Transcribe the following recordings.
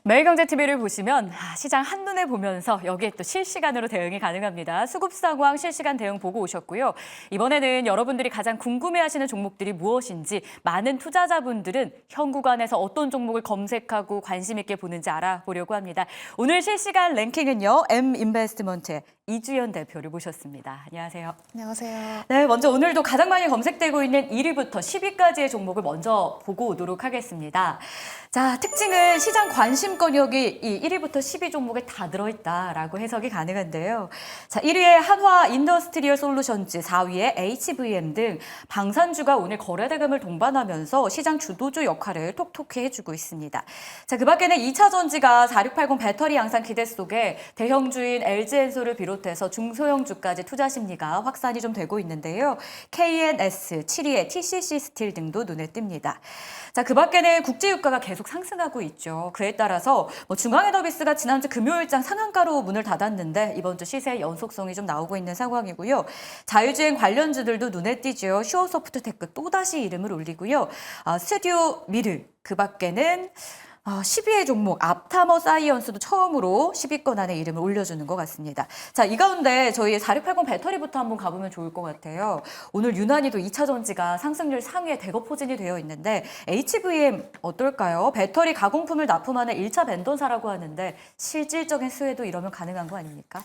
매일경제TV를 보시면 시장 한눈에 보면서 여기에 또 실시간으로 대응이 가능합니다. 수급 상황 실시간 대응 보고 오셨고요. 이번에는 여러분들이 가장 궁금해하시는 종목들이 무엇인지 많은 투자자분들은 현구간에서 어떤 종목을 검색하고 관심 있게 보는지 알아보려고 합니다. 오늘 실시간 랭킹은요. M인베스트먼트의 이주연 대표를 모셨습니다. 안녕하세요. 안녕하세요. 네, 먼저 오늘도 가장 많이 검색되고 있는 1위부터 10위까지의 종목을 먼저 보고 오도록 하겠습니다. 자, 특징은 시장 관심권역이 이 1위부터 10위 종목에 다 들어있다라고 해석이 가능한데요. 자, 1위에 한화 인더스트리얼 솔루션즈, 4위에 HVM 등 방산주가 오늘 거래대금을 동반하면서 시장 주도주 역할을 톡톡히 해주고 있습니다. 자, 그 밖에는 2차 전지가 4680 배터리 양산 기대 속에 대형주인 LG엔솔을 비롯해서 중소형주까지 투자 심리가 확산이 좀 되고 있는데요. KNS, 7위에 TCC 스틸 등도 눈에 띕니다. 자, 그 밖에는 국제유가가 계속 상승하고 있죠. 그에 따라서 중앙헤더비스가 지난주 금요일장 상한가로 문을 닫았는데 이번 주 시세 연속성이 좀 나오고 있는 상황이고요. 자율주행 관련주들도 눈에 띄죠. 슈어소프트테크 또다시 이름을 올리고요. 스튜디오 미르, 그 밖에는 10위의 종목 앞타머 사이언스도 처음으로 10위권 안에 이름을 올려주는 것 같습니다. 자, 이 가운데 저희 4680 배터리부터 한번 가보면 좋을 것 같아요. 오늘 유난히도 2차 전지가 상승률 상위에 대거포진이 되어 있는데 HVM 어떨까요? 배터리 가공품을 납품하는 1차 벤더사라고 하는데 실질적인 수혜도 이러면 가능한 거 아닙니까?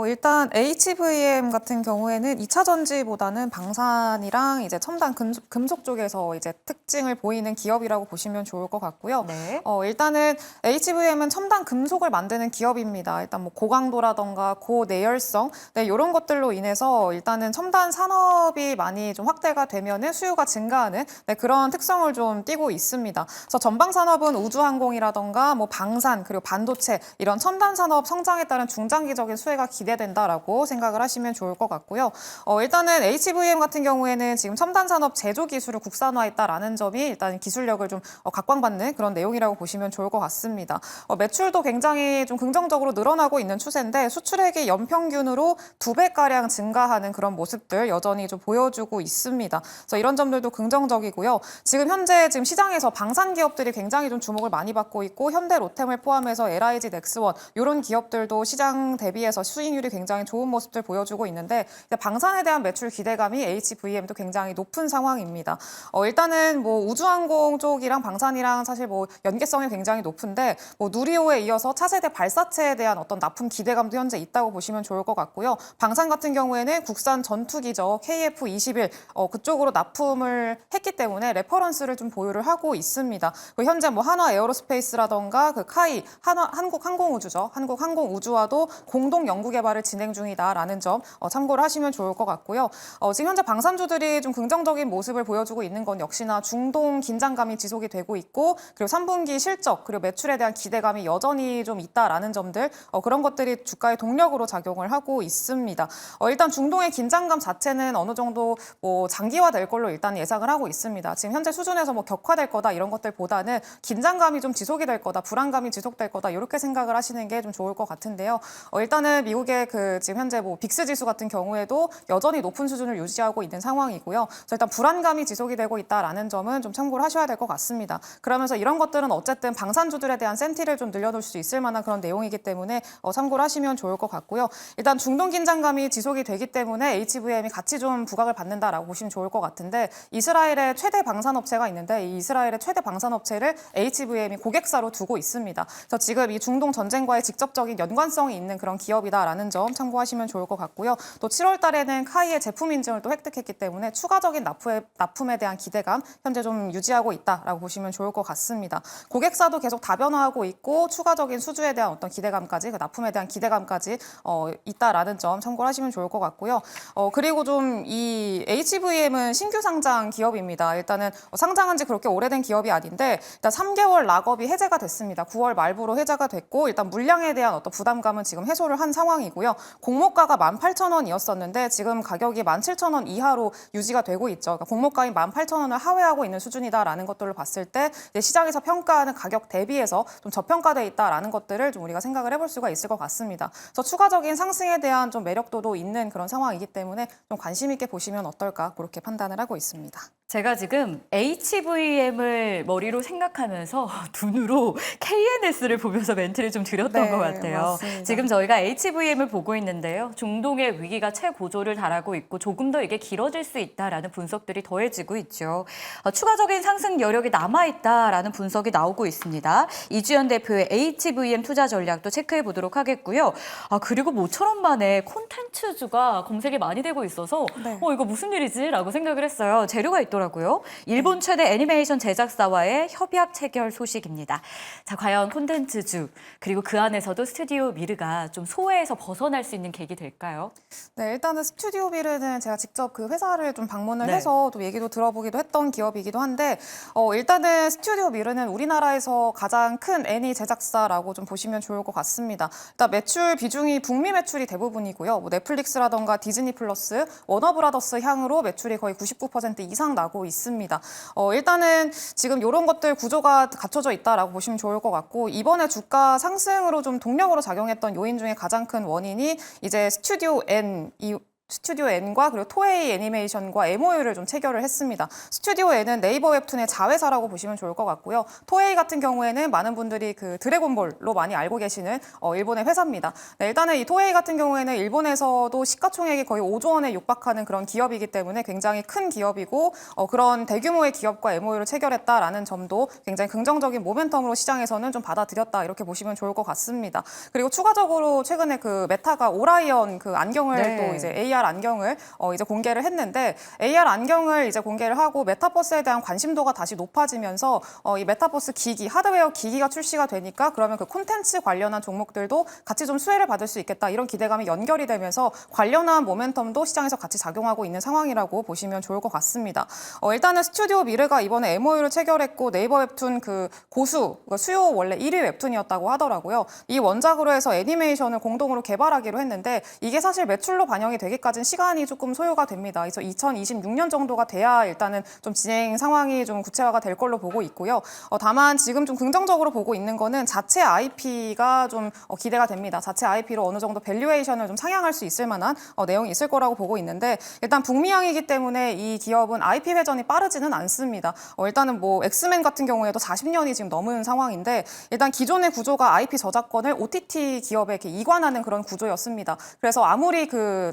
일단 HVM 같은 경우에는 2차 전지보다는 방산이랑 이제 첨단 금속 쪽에서 이제 특징을 보이는 기업이라고 보시면 좋을 것 같고요. 네. 일단은 HVM은 첨단 금속을 만드는 기업입니다. 일단 뭐 고강도라던가 고내열성, 네, 이런 것들로 인해서 일단은 첨단 산업이 많이 좀 확대가 되면은 수요가 증가하는 그런 특성을 좀 띠고 있습니다. 그래서 전방 산업은 우주항공이라던가 뭐 방산 그리고 반도체 이런 첨단 산업 성장에 따른 중장기적인 수혜가 기대된다라고 생각을 하시면 좋을 것 같고요. 일단은 HVM 같은 경우에는 지금 첨단 산업 제조 기술을 국산화했다라는 점이 일단 기술력을 좀 각광받는 그런 내용이라고 보시면 좋을 것 같습니다. 매출도 굉장히 좀 긍정적으로 늘어나고 있는 추세인데 수출액이 연평균으로 2배가량 증가하는 그런 모습들 여전히 좀 보여주고 있습니다. 그래서 이런 점들도 긍정적이고요. 지금 현재 시장에서 방산 기업들이 굉장히 좀 주목을 많이 받고 있고 현대 로템을 포함해서 LIG 넥스원 이런 기업들도 시장 대비해서 수익률이 굉장히 좋은 모습들 보여주고 있는데 방산에 대한 매출 기대감이 HVM도 굉장히 높은 상황입니다. 일단은 뭐 우주항공 쪽이랑 방산이랑 사실 뭐 연계성이 굉장히 높은데 뭐 누리호에 이어서 차세대 발사체에 대한 어떤 납품 기대감도 현재 있다고 보시면 좋을 것 같고요. 방산 같은 경우에는 국산 전투기죠. KF-21 그쪽으로 납품을 했기 때문에 레퍼런스를 좀 보유를 하고 있습니다. 현재 뭐 한화 에어로스페이스라던가 그 카이 한국항공우주죠. 한국항공우주와도 공동 연구 개발을 진행 중이다라는 점 참고를 하시면 좋을 것 같고요. 지금 현재 방산주들이 좀 긍정적인 모습을 보여주고 있는 건 역시나 중동 긴장감이 지속이 되고 있고 그리고 3분기 실적 그리고 매출에 대한 기대감이 여전히 좀 있다라는 점들 그런 것들이 주가의 동력으로 작용을 하고 있습니다. 일단 중동의 긴장감 자체는 어느 정도 뭐 장기화될 걸로 일단 예상을 하고 있습니다. 지금 현재 수준에서 뭐 격화될 거다 이런 것들보다는 긴장감이 좀 지속이 될 거다, 불안감이 지속될 거다 이렇게 생각을 하시는 게 좀 좋을 것 같은데요. 일단은 미국의 지금 현재 뭐 빅스 지수 같은 경우에도 여전히 높은 수준을 유지하고 있는 상황이고요. 그래서 일단 불안감이 지속이 되고 있다라는 점은 좀 참고를 하셔야 될 것 같습니다. 그러면서 이런 것들은 어쨌든 방산주들에 대한 센티를 좀 늘려놓을 수 있을 만한 그런 내용이기 때문에 참고를 하시면 좋을 것 같고요. 일단 중동 긴장감이 지속이 되기 때문에 HVM이 같이 좀 부각을 받는다라고 보시면 좋을 것 같은데 이스라엘의 최대 방산업체가 있는데 이 이스라엘의 최대 방산업체를 HVM이 고객사로 두고 있습니다. 그래서 지금 이 중동 전쟁과의 직접적인 연관성이 있는 그런 기업이다라는 점 참고하시면 좋을 것 같고요. 또 7월 달에는 카이의 제품 인증을 또 획득했기 때문에 추가적인 납품에 대한 기대감 현재 좀 유지하고 있다라고 보시면 좋을 것 같습니다. 고객사도 계속 다변화하고 있고 추가적인 수주에 대한 어떤 기대감까지 납품에 대한 기대감까지 있다라는 점 참고를 하시면 좋을 것 같고요. 그리고 좀 이 HVM은 신규 상장 기업입니다. 일단은 상장한 지 그렇게 오래된 기업이 아닌데 일단 3개월 락업이 해제가 됐습니다. 9월 말부로 해제가 됐고 일단 물량에 대한 어떤 부담감은 지금 해소를 한 상황이고요. 공모가가 18,000원이었었는데 지금 가격이 17,000원 이하로 유지가 되고 있죠. 그러니까 공모가인 18,000원을 하회하고 있는 수준이다라는 것들을 봤을 때 이제 시장에서 평가하는 가격 대비해서 좀 저평가돼 있다라는 것들을 좀 우리가 생각을 해볼 수가 있을 것 같습니다. 그래서 추가적인 상승에 대한 좀 매력도도 있는 그런 상황이기 때문에 좀 관심 있게 보시면 어떨까 그렇게 판단을 하고 있습니다. 제가 지금 HVM을 머리로 생각하면서 눈으로 KNS를 보면서 멘트를 좀 드렸던 네, 것 같아요. 맞습니다. 지금 저희가 HVM을 보고 있는데요. 중동의 위기가 최고조를 달하고 있고 조금 더 이게 길어질 수 있다라는 분석들이 더해지고 있죠. 추가적인 상승 여력이 남아있다라는 분석이 나오고 있습니다. 이주연 대표의 HVM 투자 전략도 체크해 보도록 하겠고요. 그리고 모처럼 만에 콘텐츠주가 검색이 많이 되고 있어서 네. 이거 무슨 일이지? 라고 생각을 했어요. 재료가 있더라고요. 일본 최대 애니메이션 제작사와의 협약 체결 소식입니다. 자, 과연 콘텐츠주 그리고 그 안에서도 스튜디오 미르가 좀 소외에서 벗어날 수 있는 계기 될까요? 네, 일단은 스튜디오 비르는 제가 직접 그 회사를 좀 방문을 네. 해서 또 얘기도 들어보기도 했던 기업이기도 한데 일단은 스튜디오 비르는 우리나라에서 가장 큰 애니 제작사라고 좀 보시면 좋을 것 같습니다. 일단 매출 비중이 북미 매출이 대부분이고요. 뭐 넷플릭스라던가 디즈니 플러스, 워너브라더스 향으로 매출이 거의 99% 이상 나고 있습니다. 일단은 지금 이런 것들 구조가 갖춰져 있다라고 보시면 좋을 것 같고 이번에 주가 상승으로 좀 동력으로 작용했던 요인 중에 가장 큰 원인이 이제 스튜디오 N과 그리고 토에이 애니메이션과 MOU를 좀 체결을 했습니다. 스튜디오 N은 네이버 웹툰의 자회사라고 보시면 좋을 것 같고요. 토에이 같은 경우에는 많은 분들이 그 드래곤볼로 많이 알고 계시는 일본의 회사입니다. 네, 일단은 이 토에이 같은 경우에는 일본에서도 시가총액이 거의 5조 원에 육박하는 그런 기업이기 때문에 굉장히 큰 기업이고 그런 대규모의 기업과 MOU를 체결했다라는 점도 굉장히 긍정적인 모멘텀으로 시장에서는 좀 받아들였다 이렇게 보시면 좋을 것 같습니다. 그리고 추가적으로 최근에 그 메타가 오라이언 그 안경을 네. 또 이제 AR 안경을 이제 공개를 했는데 AR 안경을 이제 공개를 하고 메타버스에 대한 관심도가 다시 높아지면서 이 메타버스 기기, 하드웨어 기기가 출시가 되니까 그러면 그 콘텐츠 관련한 종목들도 같이 좀 수혜를 받을 수 있겠다 이런 기대감이 연결이 되면서 관련한 모멘텀도 시장에서 같이 작용하고 있는 상황이라고 보시면 좋을 것 같습니다. 일단은 스튜디오 미르가 이번에 MOU를 체결했고 네이버 웹툰 그 고수, 수요 원래 1위 웹툰이었다고 하더라고요. 이 원작으로 해서 애니메이션을 공동으로 개발하기로 했는데 이게 사실 매출로 반영이 되기까지는 시간이 조금 소요가 됩니다. 그래서 2026년 정도가 돼야 일단은 좀 진행 상황이 좀 구체화가 될 걸로 보고 있고요. 다만 지금 좀 긍정적으로 보고 있는 거는 자체 IP가 좀 기대가 됩니다. 자체 IP로 어느 정도 밸류에이션을 좀 상향할 수 있을 만한 내용이 있을 거라고 보고 있는데 일단 북미향이기 때문에 이 기업은 IP 회전이 빠르지는 않습니다. 일단은 뭐 엑스맨 같은 경우에도 40년이 지금 넘은 상황인데 일단 기존의 구조가 IP 저작권을 OTT 기업에 이렇게 이관하는 그런 구조였습니다. 그래서 아무리 그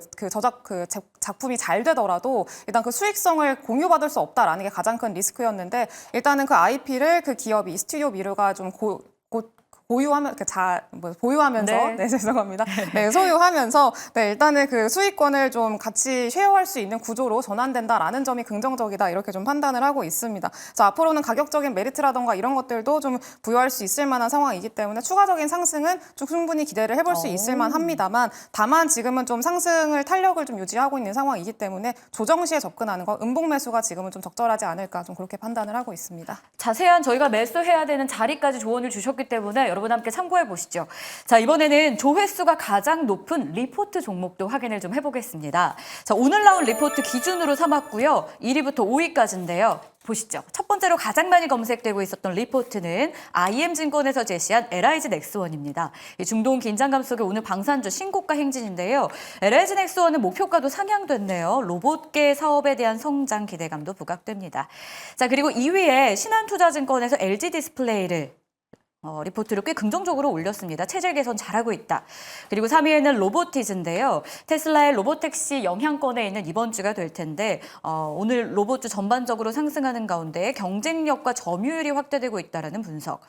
작품이 잘 되더라도 일단 그 수익성을 공유받을 수 없다라는 게 가장 큰 리스크였는데 일단은 그 IP를 그 기업이 스튜디오 미르가 좀 보유하면서 네. 네, 죄송합니다. 네, 소유하면서 네, 일단은 그 수익권을 좀 같이 쉐어할 수 있는 구조로 전환된다라는 점이 긍정적이다 이렇게 좀 판단을 하고 있습니다. 그래서 앞으로는 가격적인 메리트라던가 이런 것들도 좀 부여할 수 있을 만한 상황이기 때문에 추가적인 상승은 좀 충분히 기대를 해볼 수 있을 만합니다만 다만 지금은 좀 상승을 탄력을 좀 유지하고 있는 상황이기 때문에 조정 시에 접근하는 거 음봉 매수가 지금은 좀 적절하지 않을까 좀 그렇게 판단을 하고 있습니다. 자세한 저희가 매수해야 되는 자리까지 조언을 주셨기 때문에 여러분 함께 참고해 보시죠. 자, 이번에는 조회수가 가장 높은 리포트 종목도 확인을 좀 해보겠습니다. 자, 오늘 나온 리포트 기준으로 삼았고요. 1위부터 5위까지인데요. 보시죠. 첫 번째로 가장 많이 검색되고 있었던 리포트는 IM증권에서 제시한 LIG 넥스원입니다. 중동 긴장감 속에 오늘 방산주 신고가 행진인데요. LIG 넥스원은 목표가도 상향됐네요. 로봇계 사업에 대한 성장 기대감도 부각됩니다. 자, 그리고 2위에 신한투자증권에서 LG 디스플레이를 리포트를 꽤 긍정적으로 올렸습니다. 체질 개선 잘하고 있다. 그리고 3위에는 로보티즈인데요. 테슬라의 로보택시 영향권에 있는 이번 주가 될 텐데 오늘 로봇주 전반적으로 상승하는 가운데 경쟁력과 점유율이 확대되고 있다는 분석.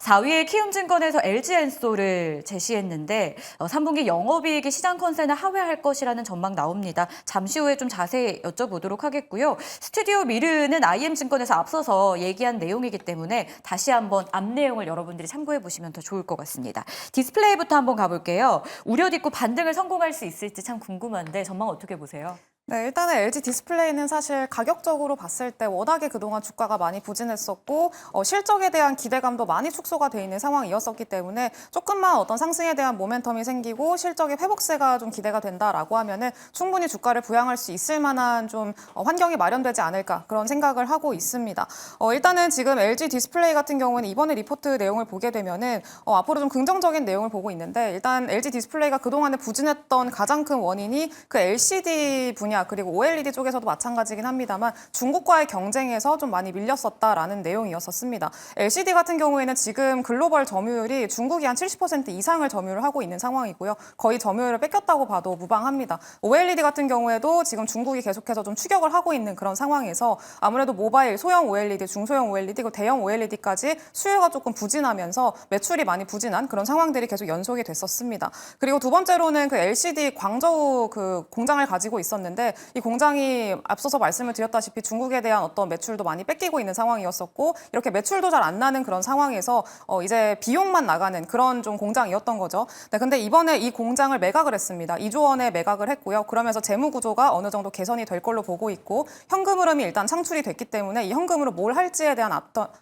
4위에 키움증권에서 LG엔소를 제시했는데 3분기 영업이익이 시장 컨센을 하회할 것이라는 전망 나옵니다. 잠시 후에 좀 자세히 여쭤보도록 하겠고요. 스튜디오 미르는 IM증권에서 앞서서 얘기한 내용이기 때문에 다시 한번 앞 내용을 여러분들이 참고해 보시면 더 좋을 것 같습니다. 디스플레이부터 한번 가볼게요. 우려 딛고 반등을 성공할 수 있을지 참 궁금한데 전망 어떻게 보세요? 네, 일단은 LG 디스플레이는 사실 가격적으로 봤을 때 워낙에 그동안 주가가 많이 부진했었고 실적에 대한 기대감도 많이 축소가 돼 있는 상황이었었기 때문에 조금만 어떤 상승에 대한 모멘텀이 생기고 실적의 회복세가 좀 기대가 된다라고 하면은 충분히 주가를 부양할 수 있을 만한 좀 환경이 마련되지 않을까 그런 생각을 하고 있습니다. 일단은 지금 LG 디스플레이 같은 경우는 이번에 리포트 내용을 보게 되면은 앞으로 좀 긍정적인 내용을 보고 있는데 일단 LG 디스플레이가 그동안에 부진했던 가장 큰 원인이 그 LCD 분야 그리고 OLED 쪽에서도 마찬가지긴 합니다만 중국과의 경쟁에서 좀 많이 밀렸었다라는 내용이었습니다. LCD 같은 경우에는 지금 글로벌 점유율이 중국이 한 70% 이상을 점유를 하고 있는 상황이고요. 거의 점유율을 뺏겼다고 봐도 무방합니다. OLED 같은 경우에도 지금 중국이 계속해서 좀 추격을 하고 있는 그런 상황에서 아무래도 모바일, 소형 OLED, 중소형 OLED, 그리고 대형 OLED까지 수요가 조금 부진하면서 매출이 많이 부진한 그런 상황들이 계속 연속이 됐었습니다. 그리고 두 번째로는 그 LCD 광저우 그 공장을 가지고 있었는데 이 공장이 앞서서 말씀을 드렸다시피 중국에 대한 어떤 매출도 많이 뺏기고 있는 상황이었었고 이렇게 매출도 잘 안 나는 그런 상황에서 이제 비용만 나가는 그런 좀 공장이었던 거죠. 네, 근데 이번에 이 공장을 매각을 했습니다. 2조 원에 매각을 했고요. 그러면서 재무 구조가 어느 정도 개선이 될 걸로 보고 있고 현금 흐름이 일단 창출이 됐기 때문에 이 현금으로 뭘 할지에 대한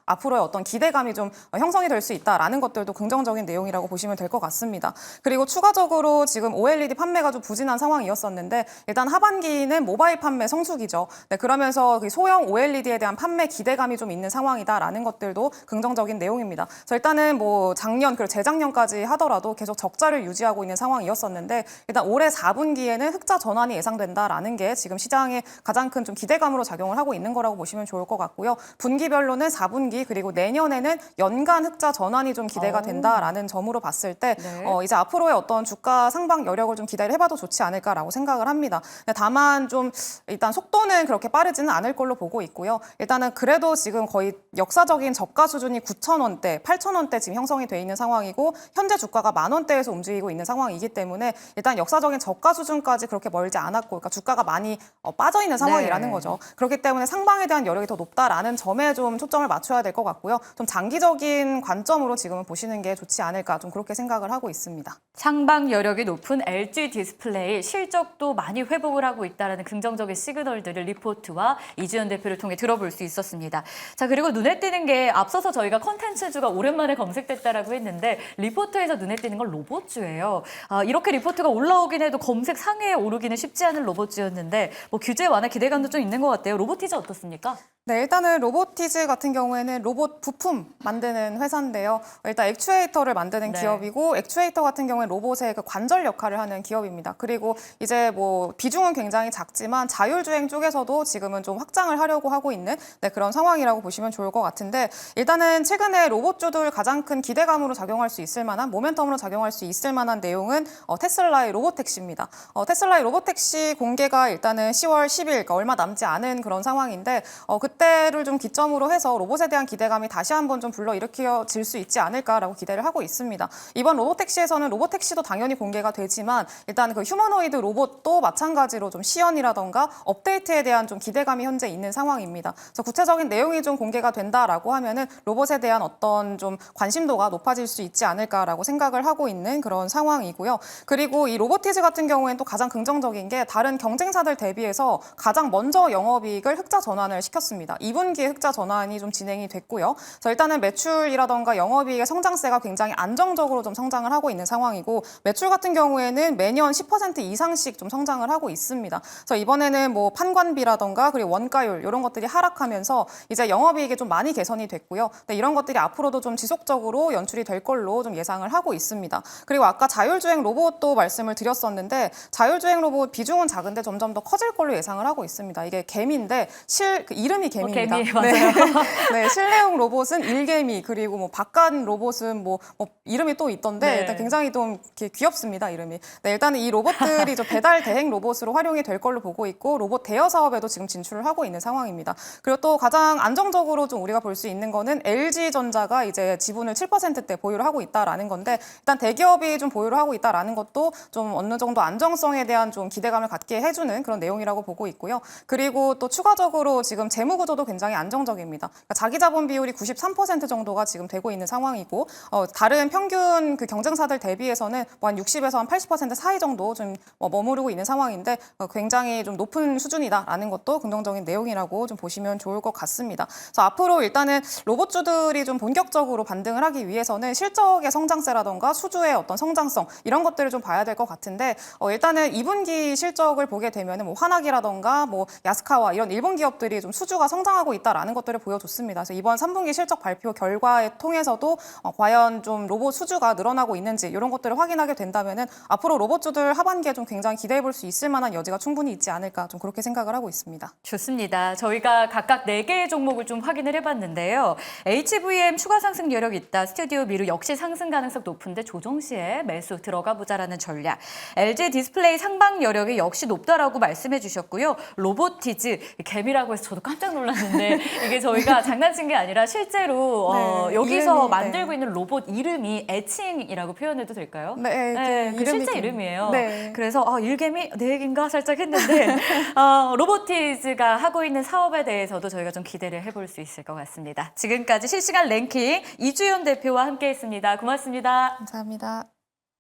앞으로의 어떤 기대감이 좀 형성이 될 수 있다라는 것들도 긍정적인 내용이라고 보시면 될 것 같습니다. 그리고 추가적으로 지금 OLED 판매가 좀 부진한 상황이었었는데 일단 하반기는 모바일 판매 성수기죠. 네, 그러면서 그 소형 OLED에 대한 판매 기대감이 좀 있는 상황이다라는 것들도 긍정적인 내용입니다. 그래서 일단은 뭐 작년 그리고 재작년까지 하더라도 계속 적자를 유지하고 있는 상황이었었는데 일단 올해 4분기에는 흑자 전환이 예상된다라는 게 지금 시장의 가장 큰 좀 기대감으로 작용을 하고 있는 거라고 보시면 좋을 것 같고요. 분기별로는 4분기 그리고 내년에는 연간 흑자 전환이 좀 기대가 된다라는 점으로 봤을 때 네. 이제 앞으로의 어떤 주가 상방 여력을 좀 기대를 해봐도 좋지 않을까라고 생각을 합니다. 다만 좀 일단 속도는 그렇게 빠르지는 않을 걸로 보고 있고요. 일단은 그래도 지금 거의 역사적인 저가 수준이 9,000원대, 8,000원대 지금 형성이 돼 있는 상황이고 현재 주가가 10,000원대에서 움직이고 있는 상황이기 때문에 일단 역사적인 저가 수준까지 그렇게 멀지 않았고 그러니까 주가가 많이 빠져 있는 상황이라는 네. 거죠. 그렇기 때문에 상방에 대한 여력이 더 높다라는 점에 좀 초점을 맞춰야 될 것 같고요. 좀 장기적인 관점으로 지금은 보시는 게 좋지 않을까 좀 그렇게 생각을 하고 있습니다. 상방 여력이 높은 LG 디스플레이 실적도 많이 회복을 하고 있다는 긍정적인 시그널들을 리포트와 이주연 대표를 통해 들어볼 수 있었습니다. 자, 그리고 눈에 띄는 게 앞서서 저희가 컨텐츠주가 오랜만에 검색됐다라고 했는데 리포트에서 눈에 띄는 건 로봇주예요. 이렇게 리포트가 올라오긴 해도 검색 상위에 오르기는 쉽지 않은 로봇주였는데 뭐 규제 완화 기대감도 좀 있는 것 같아요. 로보티즈 어떻습니까? 네, 일단은 로보티즈 같은 경우에는 로봇 부품 만드는 회사인데요. 일단 액추에이터를 만드는 네. 기업이고 액추에이터 같은 경우에 로봇의 그 관절 역할을 하는 기업입니다. 그리고 이제 뭐 비중은 굉장히 작지만 자율주행 쪽에서도 지금은 좀 확장을 하려고 하고 있는 그런 상황이라고 보시면 좋을 것 같은데 일단은 최근에 로봇주들 가장 큰 기대감으로 작용할 수 있을 만한 모멘텀으로 작용할 수 있을 만한 내용은 테슬라의 로보택시입니다. 테슬라의 로보택시 공개가 일단은 10월 10일 그러니까 얼마 남지 않은 그런 상황인데 그때를 좀 기점으로 해서 로봇에 대한 기대감이 다시 한번 좀 불러일으켜질 수 있지 않을까라고 기대를 하고 있습니다. 이번 로보택시에서는 로보택시도 당연히 공개가 되지만 일단 그 휴머노이드 로봇도 마찬가지로 좀 시연이라던가 업데이트에 대한 좀 기대감이 현재 있는 상황입니다. 그래서 구체적인 내용이 좀 공개가 된다라고 하면은 로봇에 대한 어떤 좀 관심도가 높아질 수 있지 않을까라고 생각을 하고 있는 그런 상황이고요. 그리고 이 로보티즈 같은 경우에는 또 가장 긍정적인 게 다른 경쟁사들 대비해서 가장 먼저 영업이익을 흑자 전환을 시켰습니다. 2분기에 흑자 전환이 좀 진행이 됐고요. 그래서 일단은 매출이라던가 영업이익의 성장세가 굉장히 안정적으로 좀 성장을 하고 있는 상황이고 매출 같은 경우에는 매년 10% 이상씩 좀 성장을 하고 있습니다. 그래서 이번에는 뭐 판관비라던가 그리고 원가율 이런 것들이 하락하면서 이제 영업이익이 좀 많이 개선이 됐고요. 근데 이런 것들이 앞으로도 좀 지속적으로 연출이 될 걸로 좀 예상을 하고 있습니다. 그리고 아까 자율주행 로봇도 말씀을 드렸었는데 자율주행 로봇 비중은 작은데 점점 더 커질 걸로 예상을 하고 있습니다. 이게 개미인데 그 이름이 개미입니다. 개미, 맞아요. 네, 실내용 로봇은 일개미 그리고 뭐 바깥 로봇은 뭐 이름이 또 있던데 네. 일단 굉장히 좀 이렇게 귀엽습니다 이름이. 네, 일단은 이 로봇들이 좀 배달 대행 로봇으로 활용이 될 걸로 보고 있고 로봇 대여 사업에도 지금 진출을 하고 있는 상황입니다. 그리고 또 가장 안정적으로 좀 우리가 볼 수 있는 거는 LG전자가 이제 지분을 7%대 보유를 하고 있다라는 건데 일단 대기업이 좀 보유를 하고 있다라는 것도 좀 어느 정도 안정성에 대한 좀 기대감을 갖게 해주는 그런 내용이라고 보고 있고요. 그리고 또 추가적으로 지금 재무 구조도 굉장히 안정적입니다. 그러니까 자기 자본 비율이 93% 정도가 지금 되고 있는 상황이고 다른 평균 그 경쟁사들 대비해서는 뭐 한 60에서 한 80% 사이 정도 좀 머무르고 있는 상황인데 굉장히 좀 높은 수준이다라는 것도 긍정적인 내용이라고 좀 보시면 좋을 것 같습니다. 그래서 앞으로 일단은 로봇주들이 좀 본격적으로 반등을 하기 위해서는 실적의 성장세라던가 수주의 어떤 성장성 이런 것들을 좀 봐야 될 것 같은데 일단은 2분기 실적을 보게 되면은 뭐 화학이라던가 뭐 야스카와 이런 일본 기업들이 좀 수주가 성장하고 있다라는 것들을 보여줬습니다. 그래서 이번 3분기 실적 발표 결과에 통해서도 과연 좀 로봇 수주가 늘어나고 있는지 이런 것들을 확인하게 된다면은 앞으로 로봇주들 하반기에 좀 굉장히 기대해 볼 수 있을 만한 여지가 충분히 있지 않을까 좀 그렇게 생각을 하고 있습니다. 좋습니다. 저희가 각각 4개의 종목을 좀 확인을 해봤는데요. HVM 추가 상승 여력 있다. 스튜디오 미루 역시 상승 가능성 높은데 조정 시에 매수 들어가 보자라는 전략. LG 디스플레이 상방 여력이 역시 높다라고 말씀해 주셨고요. 로보티즈, 개미라고 해서 저도 깜짝 놀랐는데 이게 저희가 장난친 게 아니라 실제로 네, 여기서 이름이, 만들고 있는 로봇 이름이 애칭이라고 표현해도 될까요? 네, 그 실제 이름이에요. 네. 그래서 일개미 내 얘기인가 살짝 했는데 로보티즈가 하고 있는 사업에 대해서도 저희가 좀 기대를 해볼 수 있을 것 같습니다. 지금까지 실시간 랭킹 이주연 대표와 함께했습니다. 고맙습니다. 감사합니다.